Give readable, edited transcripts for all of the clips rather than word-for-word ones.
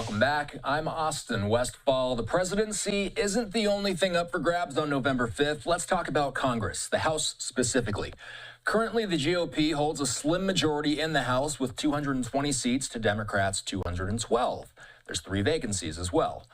Welcome back. I'm Austin Westfall. The presidency isn't the only thing up for grabs on November 5th. Let's talk about Congress, the House specifically. Currently, the GOP holds a slim majority in the House with 220 seats to Democrats' 212. There's 3 vacancies as well.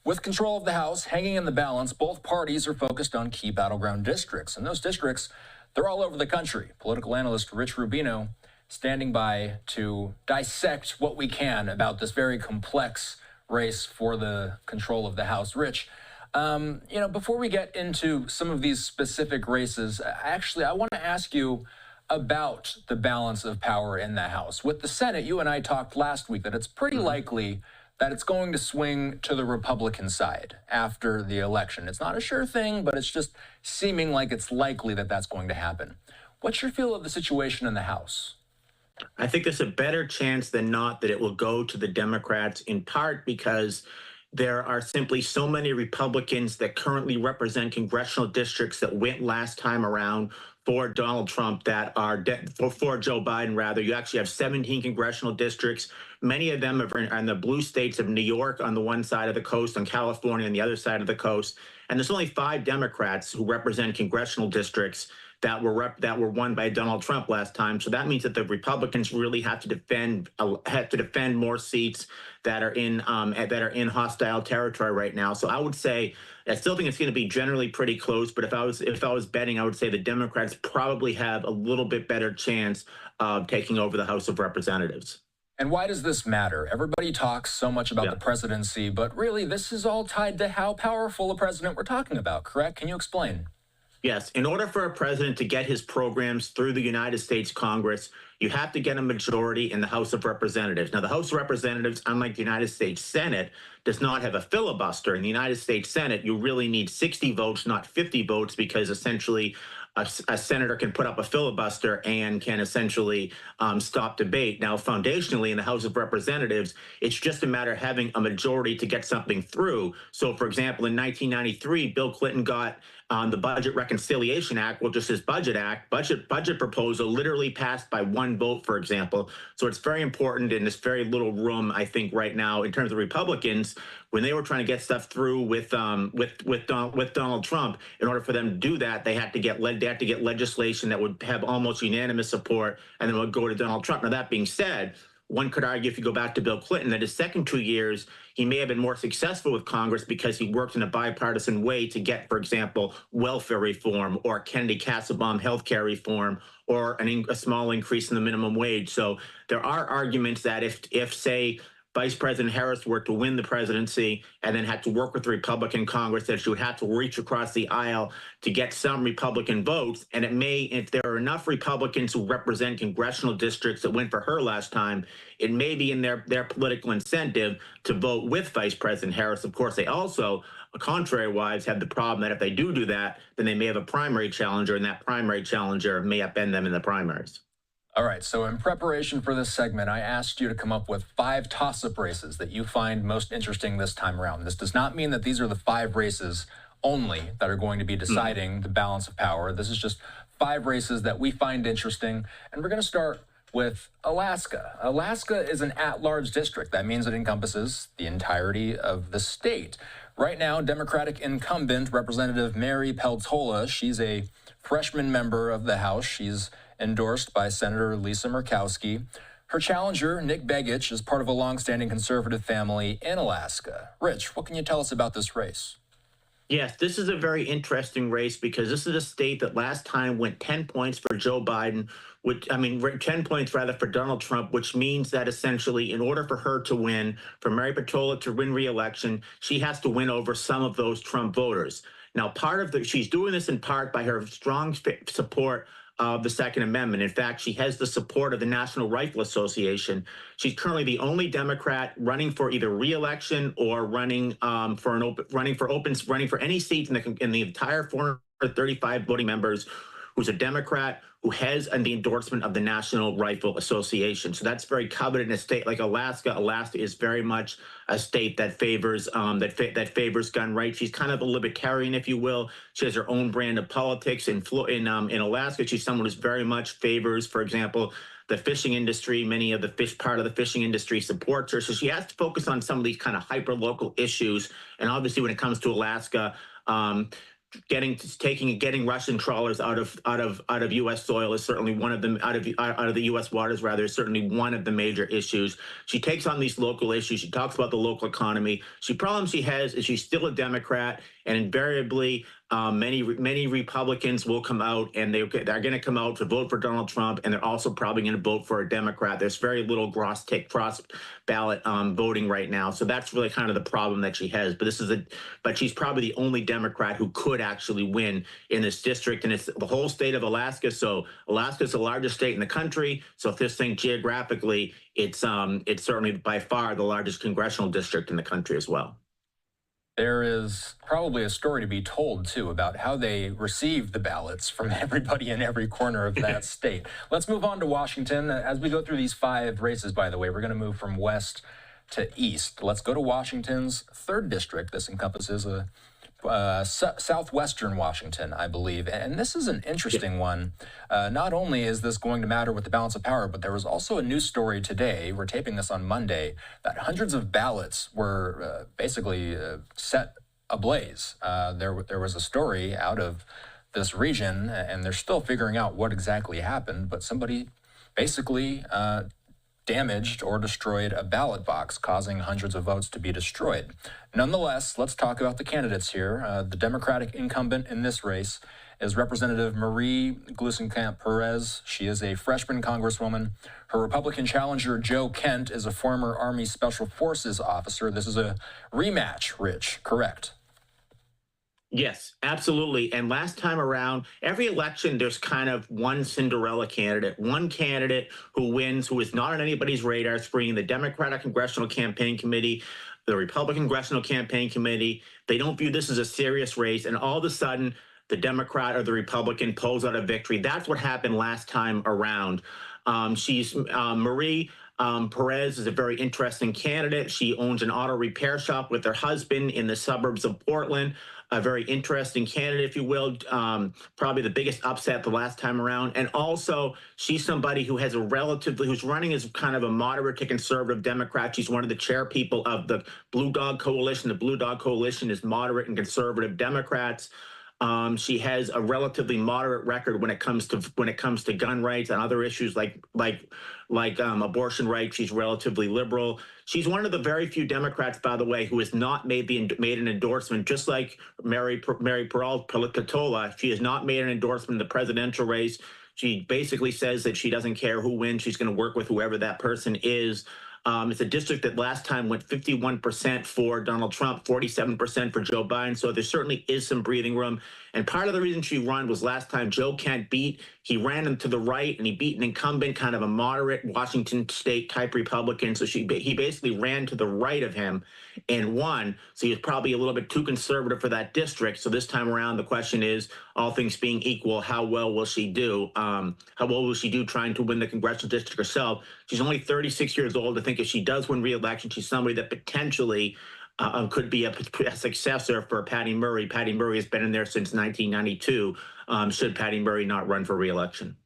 With control of the House hanging in the balance, both parties are focused on key battleground districts. And those districts, they're all over the country. Political analyst Rich Rubino standing by to dissect what we can about this very complex race for the control of the House. Rich, before we get into some of these specific races, I want to ask you about the balance of power in the House. With the Senate, you and I talked last week that it's pretty likely that it's going to swing to the Republican side after the election. It's not a sure thing, but it's just seeming like it's likely that that's going to happen. What's your feel of the situation in the House? I think there's a better chance than not that it will go to the Democrats, in part because there are simply so many Republicans that currently represent congressional districts that went last time around for Donald Trump that are for Joe Biden, rather. You actually have 17 congressional districts. Many of them are in the blue states of New York on the one side of the coast, and California on the other side of the coast. And there's only 5 Democrats who represent congressional districts that were won by Donald Trump last time. So that means that the Republicans really have to defend more seats that are in hostile territory right now. So I would say I still think it's going to be generally pretty close. But if I was betting, I would say the Democrats probably have a little bit better chance of taking over the House of Representatives. And why does this matter? Everybody talks so much about the presidency, but really this is all tied to how powerful a president we're talking about, correct? Can you explain? Yes. In order for a president to get his programs through the United States Congress, you have to get a majority in the House of Representatives. Now, the House of Representatives, unlike the United States Senate, does not have a filibuster. In the United States Senate, you really need 60 votes, not 50 votes, because essentially a senator can put up a filibuster and can essentially stop debate. Now, foundationally, in the House of Representatives, it's just a matter of having a majority to get something through. So, for example, in 1993, Bill Clinton got the Budget Reconciliation Act, well, just his budget proposal literally passed by 1 vote, for example. So it's very important in this very little room, I think, right now, in terms of Republicans, when they were trying to get stuff through with Donald Trump. In order for them to do that, they had to get legislation that would have almost unanimous support, and then would go to Donald Trump. Now, that being said, one could argue, if you go back to Bill Clinton, that his second 2 years, he may have been more successful with Congress because he worked in a bipartisan way to get, for example, welfare reform or Kennedy-Kassebaum healthcare reform or a small increase in the minimum wage. So there are arguments that if say, Vice President Harris were to win the presidency and then had to work with the Republican Congress, that she would have to reach across the aisle to get some Republican votes. And it may, if there are enough Republicans who represent congressional districts that went for her last time, it may be in their political incentive to vote with Vice President Harris. Of course, they also, contrary-wise, have the problem that if they do that, then they may have a primary challenger, and that primary challenger may upend them in the primaries. All right, so in preparation for this segment, I asked you to come up with 5 toss-up races that you find most interesting this time around. This does not mean that these are the 5 races only that are going to be deciding the balance of power. This is just 5 races that we find interesting, and we're going to start with Alaska. Alaska is an at-large district. That means it encompasses the entirety of the state. Right now, Democratic incumbent Representative Mary Peltola, she's a freshman member of the House. She's endorsed by Senator Lisa Murkowski. Her challenger, Nick Begich, is part of a longstanding conservative family in Alaska. Rich, what can you tell us about this race? Yes, this is a very interesting race because this is a state that last time went 10 points for Joe Biden, 10 points rather for Donald Trump, which means that essentially in order for her to win, for Mary Peltola to win re-election, she has to win over some of those Trump voters. Now, she's doing this in part by her strong support of the Second Amendment. In fact, she has the support of the National Rifle Association. She's currently the only Democrat running for either re-election or running for any seat in the entire 435 voting members, who's a Democrat who has the endorsement of the National Rifle Association. So that's very coveted in a state like Alaska. Alaska is very much a state that favors favors gun rights. She's kind of a libertarian, if you will. She has her own brand of politics. In Alaska, she's someone who very much favors, for example, the fishing industry. Many of the part of the fishing industry supports her. So she has to focus on some of these kind of hyper local issues. And obviously, when it comes to Alaska, getting Russian trawlers out of U.S. soil is certainly one of them. Out of the U.S. waters, rather, is certainly one of the major issues. She takes on these local issues. She talks about the local economy. The problem she has is she's still a Democrat, and invariably, many Republicans will come out, and they're going to come out to vote for Donald Trump, and they're also probably going to vote for a Democrat. There's very little cross ballot voting right now, so that's really kind of the problem that she has. But she's probably the only Democrat who could actually win in this district, and it's the whole state of Alaska. So Alaska is the largest state in the country. So if this thing geographically, it's certainly by far the largest congressional district in the country as well. There is probably a story to be told, too, about how they received the ballots from everybody in every corner of that state. Let's move on to Washington. As we go through these 5 races, by the way, we're going to move from west to east. Let's go to Washington's 3rd district. This encompasses southwestern Washington, I believe. And this is an interesting one. Not only is this going to matter with the balance of power, but there was also a news story today, we're taping this on Monday, that hundreds of ballots were basically set ablaze. There was a story out of this region, and they're still figuring out what exactly happened, but somebody basically damaged or destroyed a ballot box, causing hundreds of votes to be destroyed. Nonetheless, let's talk about the candidates here. The Democratic incumbent in this race is Representative Marie Gluesenkamp Perez. She is a freshman congresswoman. Her Republican challenger, Joe Kent, is a former Army Special Forces officer. This is a rematch, Rich, correct? Yes, absolutely. And last time around, every election, there's kind of one Cinderella candidate, one candidate who wins, who is not on anybody's radar screen. The Democratic Congressional Campaign Committee, the Republican Congressional Campaign Committee, they don't view this as a serious race. And all of a sudden, the Democrat or the Republican pulls out a victory. That's what happened last time around. Marie Perez is a very interesting candidate. She owns an auto repair shop with her husband in the suburbs of Portland. A very interesting candidate, if you will, probably the biggest upset the last time around. And also, she's somebody who has who's running as kind of a moderate to conservative Democrat. She's one of the chair people of the Blue Dog Coalition. The Blue Dog Coalition is moderate and conservative Democrats. She has a relatively moderate record when it comes to gun rights and other issues like abortion rights. She's relatively liberal. She's one of the very few Democrats, by the way, who has not made an endorsement, just like Mary Patola. She has not made an endorsement in the presidential race. She basically says that she doesn't care who wins. She's going to work with whoever that person is. It's a district that last time went 51% for Donald Trump, 47% for Joe Biden. So there certainly is some breathing room. And part of the reason she won was last time Joe Kent he ran him to the right, and he beat an incumbent, kind of a moderate Washington state type Republican. So he basically ran to the right of him and won. So he was probably a little bit too conservative for that district. So this time around, the question is, all things being equal, how well will she do? How well will she do trying to win the congressional district herself? She's only 36 years old. I think if she does win re-election, she's somebody that potentially could be a successor for Patty Murray. Patty Murray has been in there since 1992, should Patty Murray not run for re-election.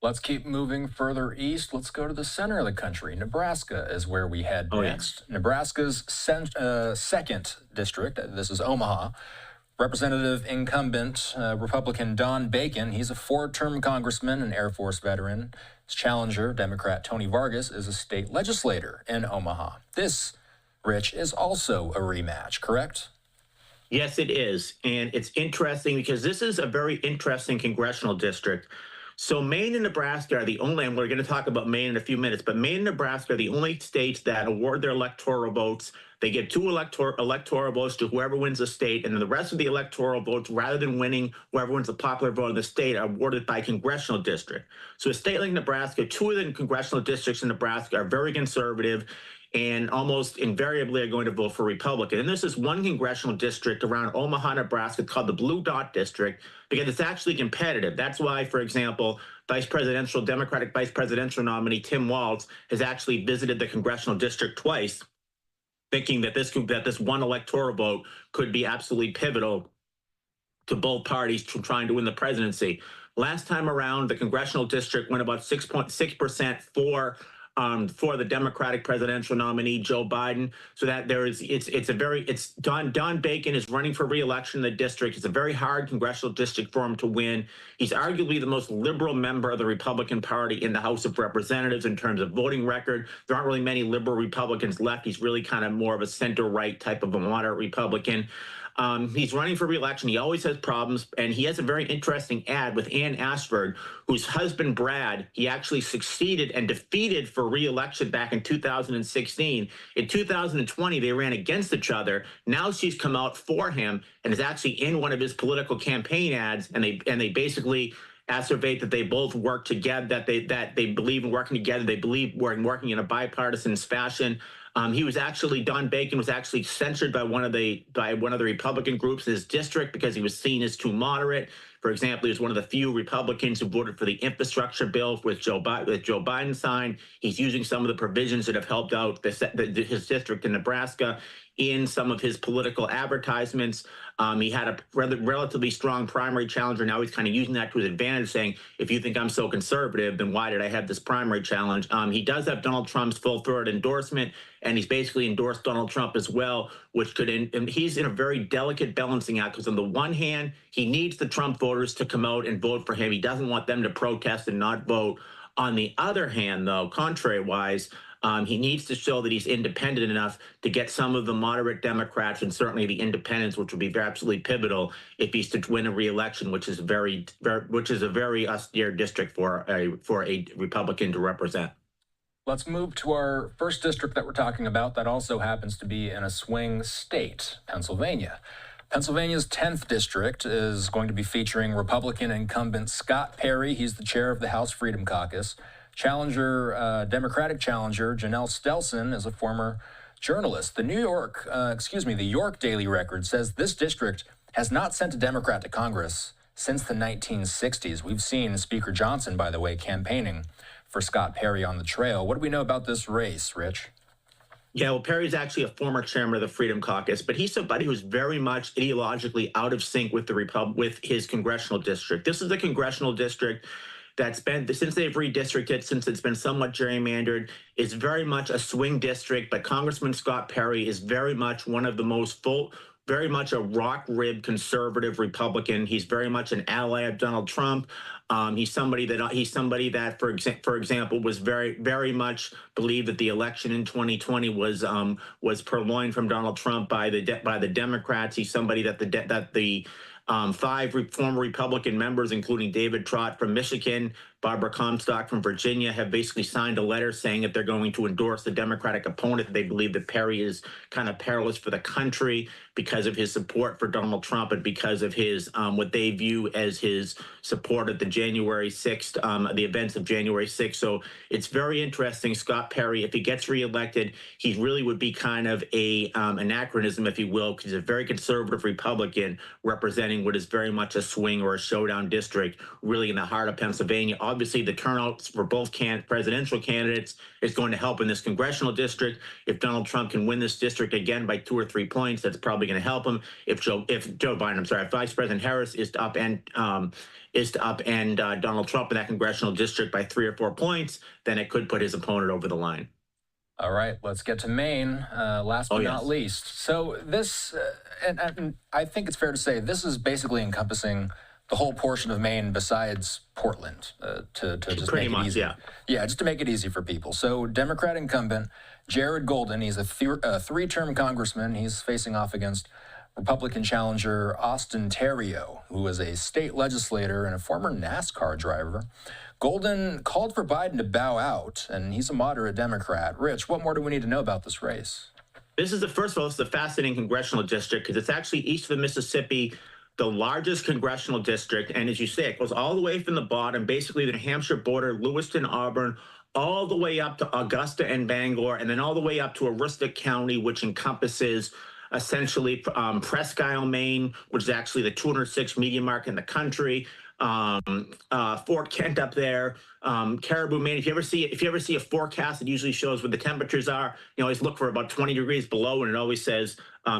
Let's keep moving further east. Let's go to the center of the country. Nebraska is where we head next. Yeah. Nebraska's 2nd district, this is Omaha. Representative incumbent Republican Don Bacon, he's a 4-term congressman and Air Force veteran. His challenger, Democrat Tony Vargas, is a state legislator in Omaha. This, Rich, is also a rematch, correct? Yes, it is. And it's interesting because this is a very interesting congressional district. So Maine and Nebraska are the only, and we're going to talk about Maine in a few minutes, but Maine and Nebraska are the only states that award their electoral votes. They give 2 electoral votes to whoever wins the state, and then the rest of the electoral votes, rather than winning whoever wins the popular vote in the state, are awarded by congressional district. So a state like Nebraska, 2 of the congressional districts in Nebraska are very conservative and almost invariably are going to vote for Republican. And this is one congressional district around Omaha, Nebraska, called the Blue Dot District, because it's actually competitive. That's why, for example, Democratic vice presidential nominee Tim Walz has actually visited the congressional district twice, thinking that this one electoral vote could be absolutely pivotal to both parties trying to win the presidency. Last time around, the congressional district went about 6.6% for the Democratic presidential nominee Joe Biden. So that there is, it's Don Bacon is running for re-election in the district. It's a very hard congressional district for him to win. He's arguably the most liberal member of the Republican Party in the House of Representatives in terms of voting record. There aren't really many liberal Republicans left. He's really kind of more of a center-right type of a moderate Republican. He's running for re-election. He always has problems, and he has a very interesting ad with Ann Ashford, whose husband, Brad, he actually succeeded and defeated for re-election back in 2016. In 2020, they ran against each other. Now she's come out for him and is actually in one of his political campaign ads, and they basically asseverate that they both work together, that they believe in working together. They believe working in a bipartisan fashion. Don Bacon was actually censured by one of the Republican groups in his district because he was seen as too moderate. For example, he was one of the few Republicans who voted for the infrastructure bill with Joe Biden signed. He's using some of the provisions that have helped out his district in Nebraska in some of his political advertisements. He had a relatively strong primary challenger. Now he's kind of using that to his advantage, saying, if you think I'm so conservative, then why did I have this primary challenge? He does have Donald Trump's full-throated endorsement, and he's basically endorsed Donald Trump as well, which could, and he's in a very delicate balancing act, because on the one hand, he needs the Trump voters to come out and vote for him. He doesn't want them to protest and not vote. On the other hand, though, contrary-wise, he needs to show that he's independent enough to get some of the moderate Democrats and certainly the independents, which would be absolutely pivotal if he's to win a re-election, which is a very austere district for a Republican to represent. Let's move to our first district that we're talking about that also happens to be in a swing state, Pennsylvania. Pennsylvania's 10th district is going to be featuring Republican incumbent Scott Perry. He's the chair of the House Freedom Caucus. Democratic challenger Janelle Stelson is a former journalist. The York Daily Record says this district has not sent a Democrat to Congress since the 1960s. We've seen Speaker Johnson, by the way, campaigning for Scott Perry on the trail. What do we know about this race, Rich? Yeah, well, Perry's actually a former chairman of the Freedom Caucus, but he's somebody who's very much ideologically out of sync with with his congressional district. This is a congressional district that's been, since they've redistricted, since it's been somewhat gerrymandered, is very much a swing district. But Congressman Scott Perry is very much one of the most very much a rock-ribbed conservative Republican. He's very much an ally of Donald Trump. He's somebody that, for example, was very much believed that the election in 2020 was purloined from Donald Trump by the Democrats. He's somebody that the 5 former Republican members, including David Trott from Michigan, Barbara Comstock from Virginia, have basically signed a letter saying that they're going to endorse the Democratic opponent. They believe that Perry is kind of perilous for the country because of his support for Donald Trump and because of his what they view as his support at the January 6th, the events of January 6th. So it's very interesting. Scott Perry, if he gets reelected, he really would be kind of a anachronism, if you will, because he's a very conservative Republican representing what is very much a swing or a showdown district, really in the heart of Pennsylvania. Obviously, the turnout for both presidential candidates is going to help in this congressional district. If Donald Trump can win this district again by 2 or 3 points, that's probably going to help him. If Vice President Harris is to upend Donald Trump in that congressional district by 3 or 4 points, then it could put his opponent over the line. All right, let's get to Maine, last but not least. So this, and I think it's fair to say, this is basically encompassing the whole portion of Maine besides Portland, to just pretty make it much, easy. Yeah, just to make it easy for people. So Democrat incumbent Jared Golden, he's a 3-term congressman. He's facing off against Republican challenger Austin Terrio, who is a state legislator and a former NASCAR driver. Golden called for Biden to bow out, and he's a moderate Democrat. Rich, what more do we need to know about this race? This is first of all, it's a fascinating congressional district because it's actually east of the Mississippi, the largest congressional district. And as you say, it goes all the way from the bottom, basically the New Hampshire border, Lewiston, Auburn, all the way up to Augusta and Bangor, and then all the way up to Aroostook County, which encompasses essentially Presque Isle, Maine, which is actually the 206th median mark in the country. Fort Kent up there, Caribou, Maine. If you ever see a forecast, it usually shows where the temperatures are. You always look for about 20 degrees below, and it always says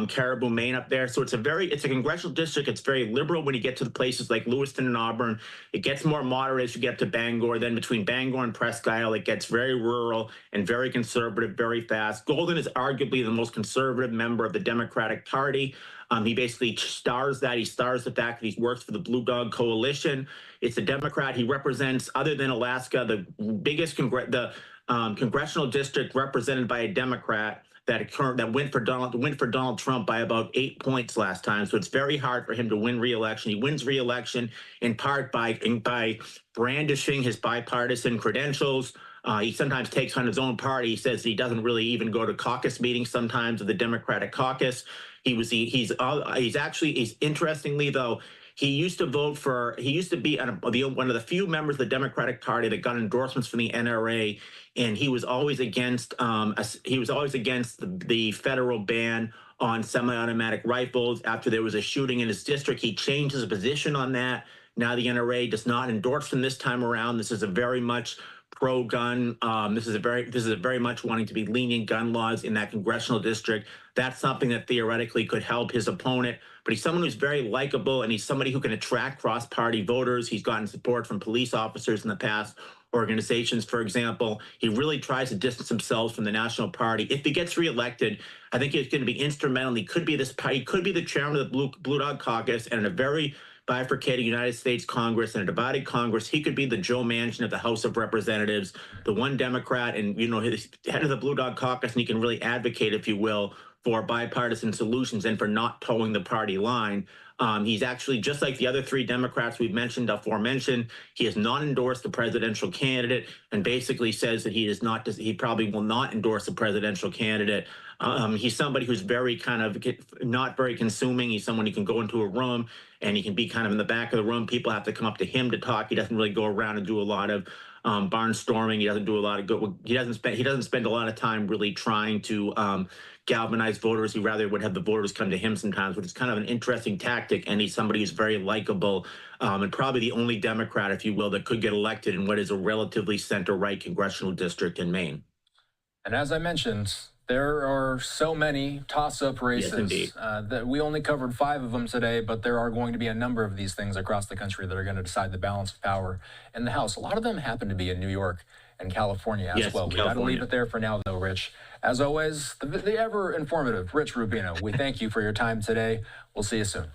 Caribou, Maine up there. So it's a congressional district. It's very liberal when you get to the places like Lewiston and Auburn. It gets more moderate as you get to Bangor. Then between Bangor and Presque Isle, it gets very rural and very conservative, very fast. Golden is arguably the most conservative member of the Democratic Party. He basically stars that. He stars the fact that he works for the Blue Dog Coalition. It's a Democrat. He represents, other than Alaska, the biggest congressional district represented by a Democrat that went for Donald Trump by about 8 points last time. So it's very hard for him to win re-election. He wins re-election in part by brandishing his bipartisan credentials. He sometimes takes on his own party. He says he doesn't really even go to caucus meetings sometimes of the Democratic caucus. He's interestingly though, he used to be one of the few members of the Democratic Party that got endorsements from the NRA, and he was always against the federal ban on semi-automatic rifles. After there was a shooting in his district, he changed his position on that. Now the NRA does not endorse him this time around. This is a very much pro-gun. This is a very much wanting to be lenient gun laws in that congressional district. That's something that theoretically could help his opponent. But he's someone who's very likable, and he's somebody who can attract cross-party voters. He's gotten support from police officers in the past, organizations, for example. He really tries to distance himself from the National Party. If he gets reelected, I think he's going to be instrumental. He could be the chairman of the Blue Dog Caucus, and in a very bifurcated United States Congress and a divided Congress, he could be the Joe Manchin of the House of Representatives, the one Democrat, and he's head of the Blue Dog Caucus, and he can really advocate, if you will, for bipartisan solutions and for not towing the party line. He's actually, just like the other three Democrats we've mentioned, aforementioned, he has not endorsed the presidential candidate, and basically says that he probably will not endorse the presidential candidate. He's somebody who's very not very consuming. He's someone who can go into a room and he can be kind of in the back of the room. People have to come up to him to talk. He doesn't really go around and do a lot of barnstorming. He doesn't do a lot of he doesn't spend a lot of time really trying to galvanize voters. He rather would have the voters come to him sometimes, which is kind of an interesting tactic. And he's somebody who's very likable, and probably the only Democrat, if you will, that could get elected in what is a relatively center-right congressional district in Maine. And as I mentioned, there are so many toss-up races. Yes, that we only covered 5 of them today, but there are going to be a number of these things across the country that are going to decide the balance of power in the House. A lot of them happen to be in New York and California as well. We got to leave it there for now, though, Rich. As always, the ever informative Rich Rubino, we thank you for your time today. We'll see you soon.